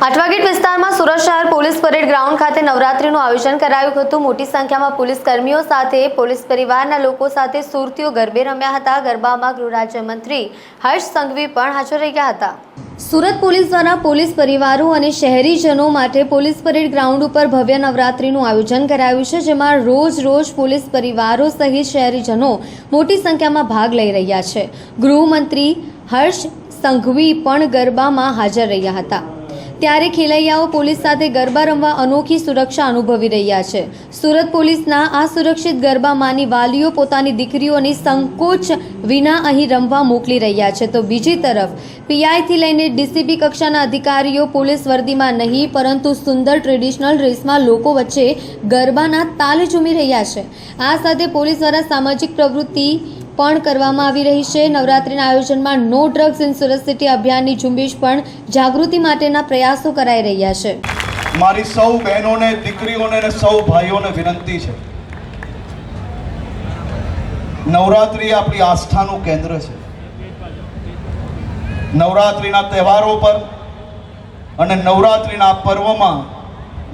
આઠવાગીટ વિસ્તારમાં સુરત શહેર police parade ground ખાતે નવરાત્રીનું આયોજન કરાયું હતું। મોટી સંખ્યામાં પોલીસ કર્મીઓ સાથે પોલીસ પરિવારના લોકો સાથે સુરતીઓ ગરબે રમ્યા હતા। ગરબામાં ગૃહ રાજ્યમંત્રી હર્ષ સંઘવી પણ હાજર રહ્યા હતા। સુરત પોલીસ દ્વારા પોલીસ પરિવારો અને શહેરીજનો માટે પોલીસ પરેડ ગ્રાઉન્ડ ઉપર ભવ્ય નવરાત્રીનું આયોજન કરાયું છે, જેમાં રોજ પોલીસ પરિવારો સહિત શહેરીજનો મોટી સંખ્યામાં ભાગ લઈ રહ્યા છે। ગૃહમંત્રી હર્ષ સંઘવી પણ ગરબામાં હાજર રહ્યા હતા, ત્યારે ખેલૈયાઓ પોલીસ સાથે ગરબા રમવા અનોખી સુરક્ષા અનુભવી રહ્યા છે। સુરત પોલીસના આ સુરક્ષિત ગરબામાંની વાલીઓ પોતાની દીકરીઓની સંકોચ વિના અહીં રમવા મોકલી રહ્યા છે, તો બીજી તરફ પીઆઈથી લઈને ડીસીપી કક્ષાના અધિકારીઓ પોલીસ વર્દીમાં નહીં પરંતુ સુંદર ટ્રેડિશનલ ડ્રેસમાં લોકો વચ્ચે ગરબાના તાલ ઝૂમી રહ્યા છે। આ સાથે પોલીસ દ્વારા સામાજિક પ્રવૃત્તિ પણ કરવામાં આવી રહી છે। નવરાત્રીના આયોજનમાં no drugs in Surat city અભિયાનની ઝુંબેશ પણ જાગૃતિ માટેના પ્રયાસો કરાઈ રહ્યા છે। મારી સૌ બહેનોને, દીકરીઓને અને સૌ ભાઈઓને વિનંતી છે, નવરાત્રી આપણી આસ્થાનું કેન્દ્ર છે। નવરાત્રીના તહેવારો પર અને નવરાત્રીના પર્વમાં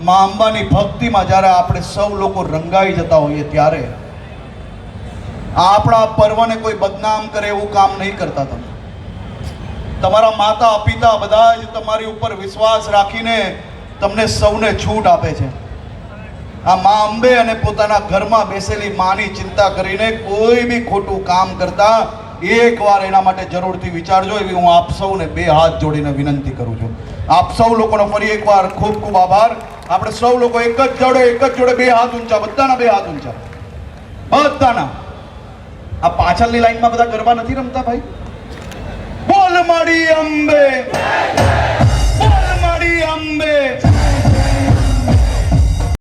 મા અંબાની ભક્તિમાં જ્યારે આપણે સૌ લોકો રંગાઈ જતા હોઈએ ત્યારે આપણા પર્વને કોઈ બદનામ કરે એવું કામ નહીં કરતા। તમે તમારા માતા પિતા બધા જ તમારી ઉપર વિશ્વાસ રાખીને તમને સૌને છૂટ આપે છે। આ મા અંબે અને પોતાના ઘરમાં બેસેલી માની ચિંતા કરીને કોઈ બી ખોટું કામ કરતા એકવાર એના માટે જરૂરથી વિચારજો, એવી હું આપ સૌને બે હાથ જોડીને વિનંતી કરું છું। આપ સૌ લોકોનો ફરી એકવાર ખૂબ ખૂબ આભાર। આપણે સૌ લોકો એક જ જોડે બે હાથ ઊંચા, બધાના બે હાથ ઊંચા, બધાના। આ પાછળની લાઈનમાં બધા ગરબા નથી રમતા ભાઈ? બોલ માડી અંબે।